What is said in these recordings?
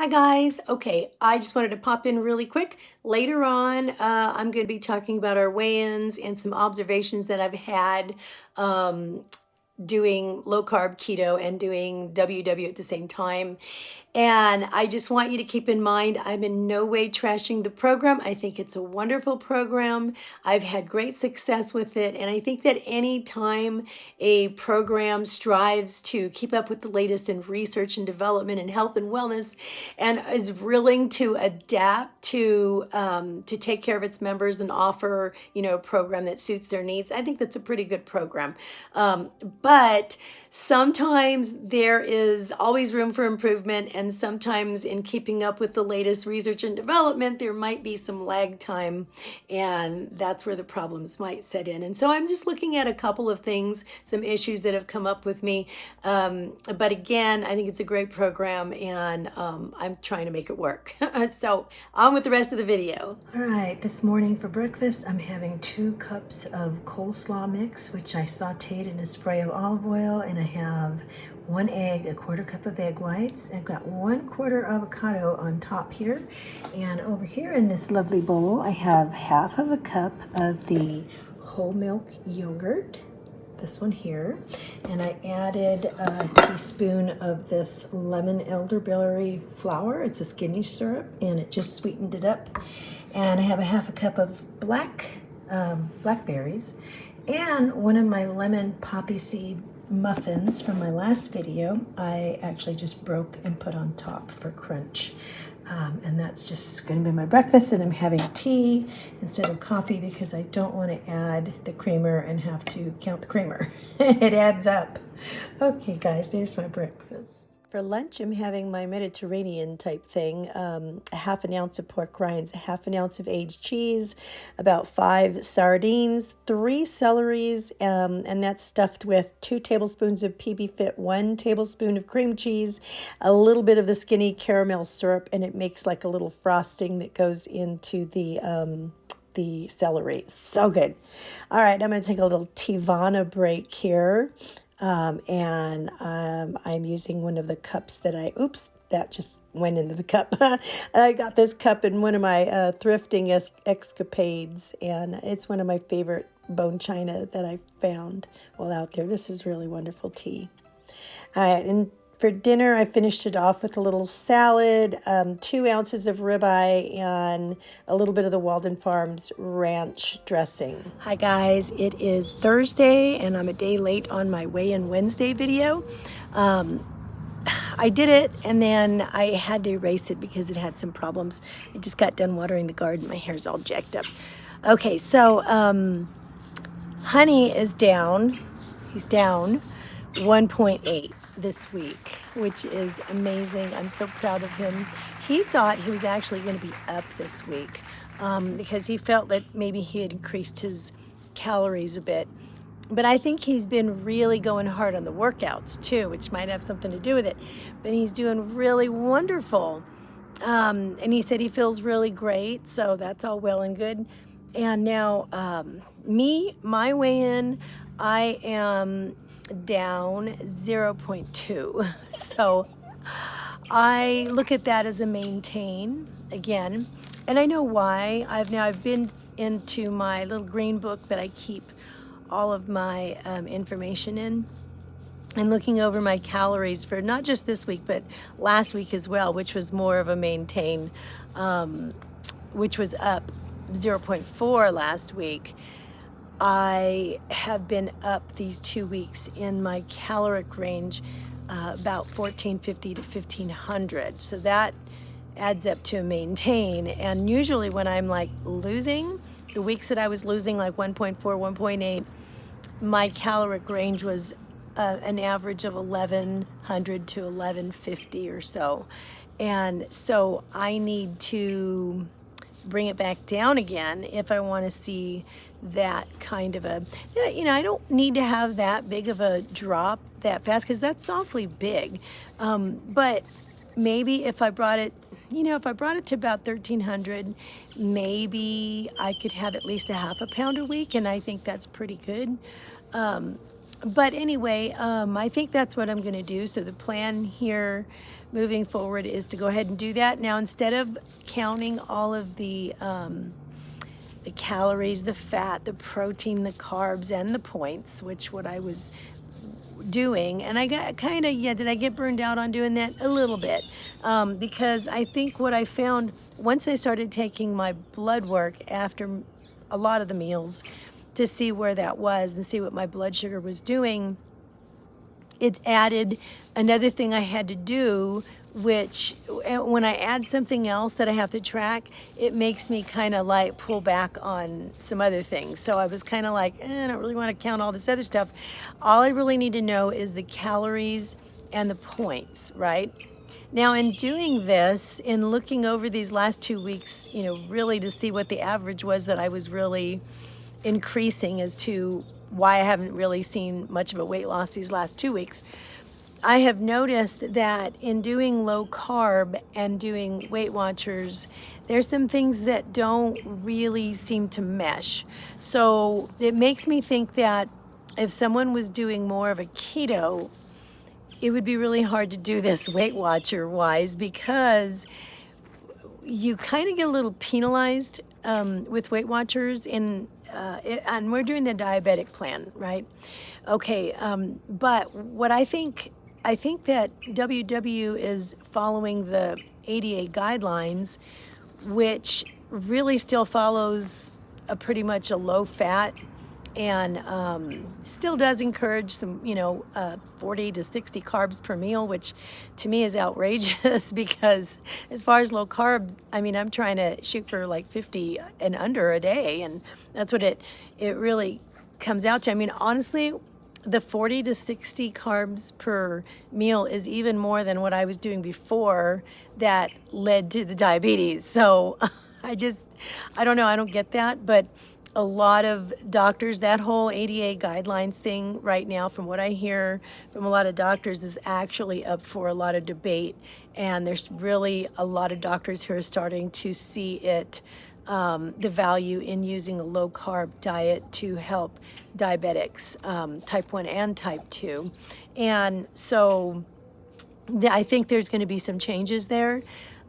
Hi guys. Okay, I just wanted to pop in really quick. Later on, I'm going to be talking about our weigh-ins and some observations that I've had doing low carb keto and doing WW at the same time. And I just want you to keep in mind, I'm in no way trashing the program. I think it's a wonderful program. I've had great success with it. And I think that any time a program strives to keep up with the latest in research and development and health and wellness and is willing to adapt to take care of its members and offer, a program that suits their needs, I think that's a pretty good program. But sometimes there is always room for improvement, and sometimes in keeping up with the latest research and development, there might be some lag time, and that's where the problems might set in. And so I'm just looking at a couple of things, some issues that have come up with me. But again, I think it's a great program, and I'm trying to make it work. So on with the rest of the video. All right, this morning for breakfast, I'm having 2 cups of coleslaw mix, which I sauteed in a spray of olive oil, and I have 1 egg, a 1/4 cup of egg whites. I've got 1/4 avocado on top here. And over here in this lovely bowl, I have 1/2 of a cup of the whole milk yogurt, this one here. And I added a teaspoon of this lemon elderberry flour. It's a skinny syrup, and it just sweetened it up. And I have a 1/2 a cup of blackberries, and one of my lemon poppy seed muffins from my last video, I actually just broke and put on top for crunch. And that's just going to be my breakfast, and I'm having tea instead of coffee because I don't want to add the creamer and have to count the creamer. It adds up. Okay, guys, there's my breakfast. For lunch, I'm having my Mediterranean type thing, 1/2 an ounce of pork rinds, 1/2 an ounce of aged cheese, about 5 sardines, 3 celeries, and that's stuffed with 2 tablespoons of PB Fit, 1 tablespoon of cream cheese, a little bit of the skinny caramel syrup, and it makes like a little frosting that goes into the celery. So good. All right, I'm going to take a little Tivana break here. I'm using one of the cups that that just went into the cup. I got this cup in one of my thrifting escapades, and it's one of my favorite bone china that I found while out there. This is really wonderful tea. All right, and for dinner, I finished it off with a little salad, 2 ounces of ribeye, and a little bit of the Walden Farms ranch dressing. Hi guys, it is Thursday, and I'm a day late on my Weigh-In Wednesday video. I did it, and then I had to erase it because it had some problems. I just got done watering the garden. My hair's all jacked up. Okay, so Honey is down. He's down 1.8 this week, which is amazing. I'm so proud of him. He thought he was actually going to be up this week because he felt that maybe he had increased his calories a bit. But I think he's been really going hard on the workouts too, which might have something to do with it. But he's doing really wonderful. And he said he feels really great, so that's all well and good. And now my weigh-in, I am down 0.2. So I look at that as a maintain again. And I know why. I've been into my little green book that I keep all of my information in, and looking over my calories for not just this week, but last week as well, which was more of a maintain, which was up 0.4 last week. I have been up these 2 weeks in my caloric range, about 1450 to 1500. So that adds up to a maintain. And usually when I'm like losing, the weeks that I was losing like 1.4, 1.8, my caloric range was an average of 1100 to 1150 or so. And so I need to bring it back down again if I want to see that kind of a, I don't need to have that big of a drop that fast because that's awfully big. But maybe if I brought it, to about 1300, maybe I could have at least a 1/2 pound a week, and I think that's pretty good. But anyway, I think that's what I'm going to do. So the plan here moving forward is to go ahead and do that. Now, instead of counting all of the calories, the fat, the protein, the carbs, and the points, which what I was doing, and I got kind of, did I get burned out on doing that? A little bit. Because I think what I found once I started taking my blood work after a lot of the meals to see where that was and see what my blood sugar was doing, it added another thing I had to do, which when I add something else that I have to track, it makes me kind of like pull back on some other things. So I was kind of like, I don't really want to count all this other stuff. All I really need to know is the calories and the points, right? Now, in doing this, in looking over these last 2 weeks, really to see what the average was that I was really increasing as to why I haven't really seen much of a weight loss these last 2 weeks, I have noticed that in doing low carb and doing Weight Watchers, there's some things that don't really seem to mesh. So it makes me think that if someone was doing more of a keto, it would be really hard to do this Weight Watcher wise, because you kind of get a little penalized with Weight Watchers and we're doing the diabetic plan, right? Okay, but what I think that WW is following the ADA guidelines, which really still follows pretty much a low fat, and still does encourage some, 40 to 60 carbs per meal, which to me is outrageous because as far as low carb, I'm trying to shoot for like 50 and under a day, and that's what it really comes out to. Honestly, the 40 to 60 carbs per meal is even more than what I was doing before that led to the diabetes. So I don't know, I don't get that, but a lot of doctors, that whole ADA guidelines thing right now, from what I hear from a lot of doctors, is actually up for a lot of debate. And there's really a lot of doctors who are starting to see it, the value in using a low carb diet to help diabetics, type 1 and type 2. And so I think there's going to be some changes there.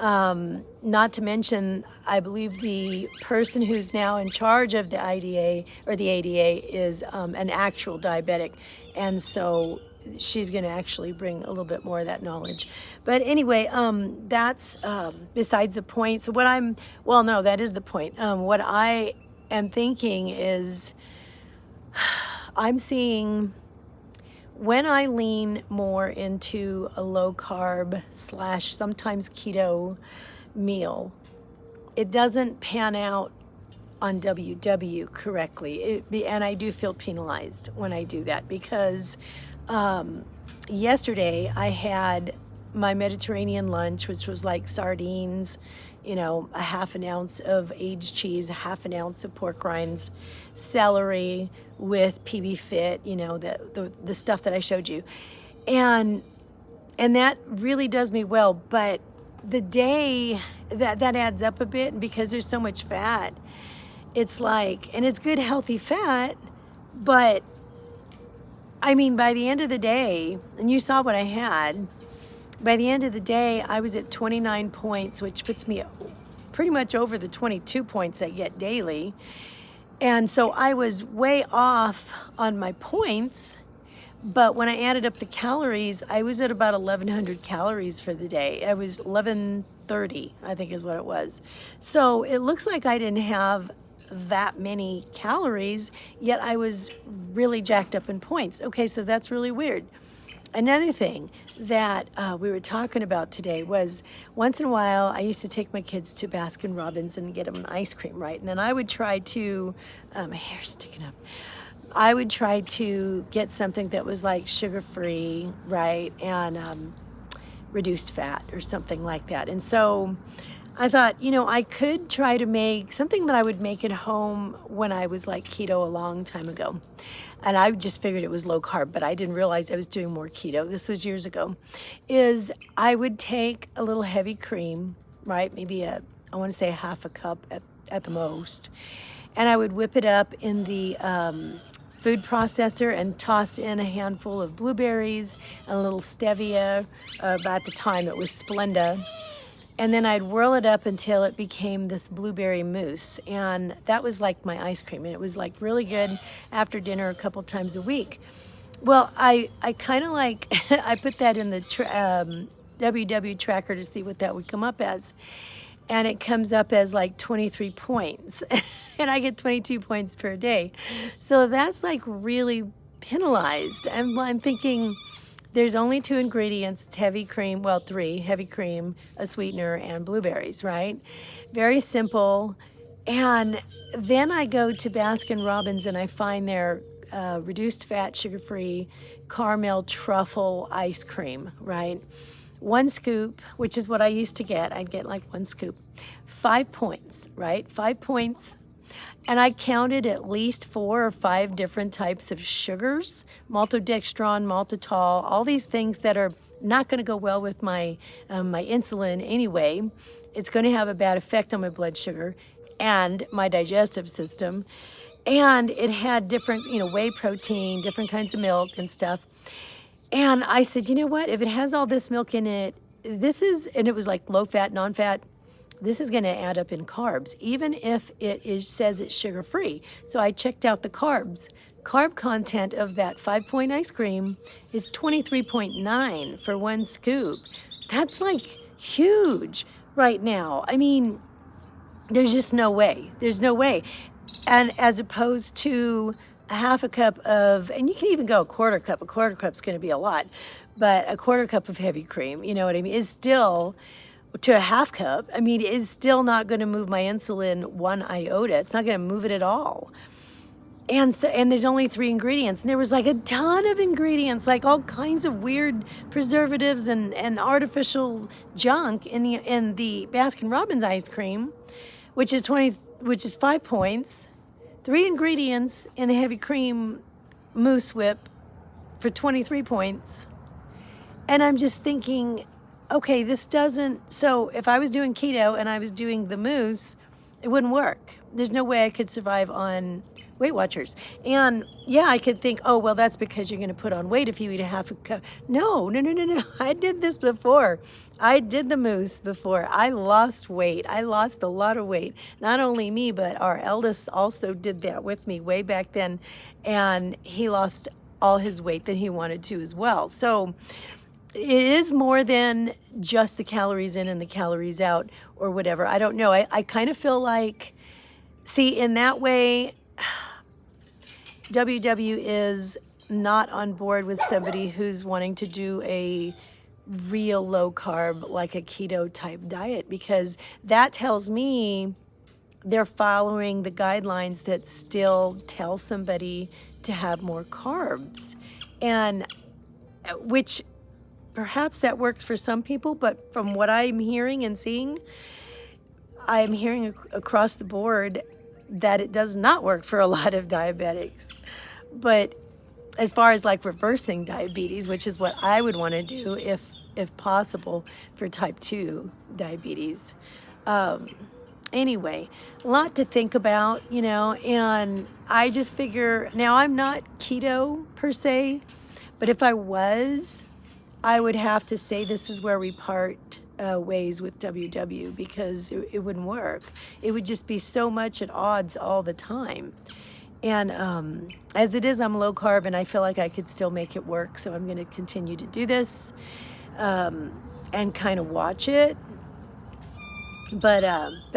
Not to mention, I believe the person who's now in charge of the IDA or the ADA is an actual diabetic, and so she's going to actually bring a little bit more of that knowledge. But anyway, that's besides the point. So no, that is the point. What I am thinking is, I'm seeing, when I lean more into a low carb / sometimes keto meal, it doesn't pan out on WW correctly. And I do feel penalized when I do that, because yesterday I had my Mediterranean lunch, which was like sardines, a half an ounce of aged cheese, a half an ounce of pork rinds, celery with PB Fit, the stuff that I showed you. And that really does me well. But the day that adds up a bit, because there's so much fat, it's like, and it's good, healthy fat, but by the end of the day, and you saw what I had, by the end of the day, I was at 29 points, which puts me pretty much over the 22 points I get daily. And so I was way off on my points, but when I added up the calories, I was at about 1,100 calories for the day. I was 1,130, I think is what it was. So it looks like I didn't have that many calories, yet I was really jacked up in points. Okay, so that's really weird. Another thing that we were talking about today was, once in a while, I used to take my kids to Baskin Robbins and get them an ice cream, right? And then I would try to, my hair's sticking up. I would try to get something that was like sugar-free, right? And reduced fat or something like that. And so I thought, I could try to make something that I would make at home when I was like keto a long time ago. And I just figured it was low carb, but I didn't realize I was doing more keto. This was years ago. Is I would take a little heavy cream, right? Maybe I want to say half a cup at the most. And I would whip it up in the food processor and toss in a handful of blueberries and a little stevia. At the time it was Splenda. And then I'd whirl it up until it became this blueberry mousse. And that was like my ice cream. And it was like really good after dinner a couple times a week. Well, I kind of like, I put that in the WW tracker to see what that would come up as. And it comes up as like 23 points. And I get 22 points per day. So that's like really penalized. I'm thinking, there's only 2 ingredients. It's heavy cream, well, 3, heavy cream, a sweetener, and blueberries, right? Very simple. And then I go to Baskin Robbins and I find their reduced fat, sugar-free caramel truffle ice cream, right? 1 scoop, which is what I used to get. I'd get like 1 scoop. 5 points, right? 5 points. And I counted at least 4 or 5 different types of sugars, maltodextrin, maltitol, all these things that are not going to go well with my insulin anyway. It's going to have a bad effect on my blood sugar and my digestive system. And it had different, whey protein, different kinds of milk and stuff. And I said, you know what? If it has all this milk in it, and it was like low fat, non-fat, this is going to add up in carbs, even if says it's sugar-free. So I checked out the carbs. Carb content of that 5-point ice cream is 23.9 for 1 scoop. That's like huge right now. I mean, there's just no way. There's no way. And as opposed to a half a cup of, and you can even go a quarter cup. A quarter cup's going to be a lot, but a quarter cup of heavy cream, you know what I mean, is still, to a half cup, I mean, is still not going to move my insulin 1 iota. It's not going to move it at all. And there's only 3 ingredients. And there was like a ton of ingredients, like all kinds of weird preservatives and artificial junk in the Baskin Robbins ice cream, which is 5 points. 3 ingredients in the heavy cream mousse whip for 23 points. And I'm just thinking, okay, so if I was doing keto and I was doing the mousse, it wouldn't work. There's no way I could survive on Weight Watchers. And yeah, I could think, oh, well, that's because you're going to put on weight if you eat a half a cup. No. I did this before. I did the mousse before. I lost weight. I lost a lot of weight. Not only me, but our eldest also did that with me way back then. And he lost all his weight that he wanted to as well. So it is more than just the calories in and the calories out or whatever. I don't know. I kind of feel like, see, in that way, WW is not on board with somebody who's wanting to do a real low carb, like a keto type diet, because that tells me they're following the guidelines that still tell somebody to have more carbs, and which perhaps that works for some people, but from what I'm hearing and seeing, I'm hearing across the board that it does not work for a lot of diabetics. But as far as like reversing diabetes, which is what I would want to do if possible for type 2 diabetes. Anyway, a lot to think about, and I just figure, now I'm not keto per se, but if I was, I would have to say this is where we part ways with WW, because it wouldn't work. It would just be so much at odds all the time. And as it is, I'm low carb, and I feel like I could still make it work. So I'm going to continue to do this and kind of watch it. But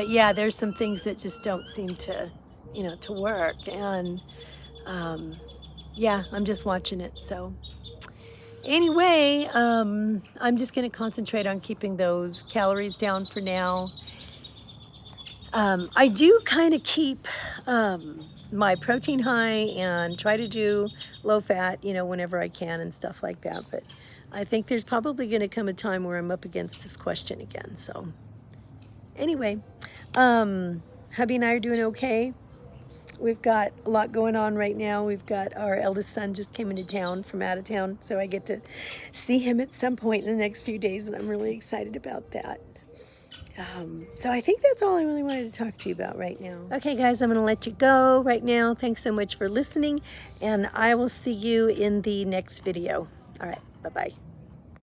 yeah, there's some things that just don't seem to, to work. And yeah, I'm just watching it. So anyway, I'm just going to concentrate on keeping those calories down for now. I do kind of keep my protein high and try to do low fat, whenever I can and stuff like that. But I think there's probably going to come a time where I'm up against this question again. So anyway, hubby and I are doing okay. We've got a lot going on right now. We've got our eldest son just came into town from out of town, so I get to see him at some point in the next few days, and I'm really excited about that. So I think that's all I really wanted to talk to you about right now. Okay, guys, I'm going to let you go right now. Thanks so much for listening, and I will see you in the next video. All right, bye-bye.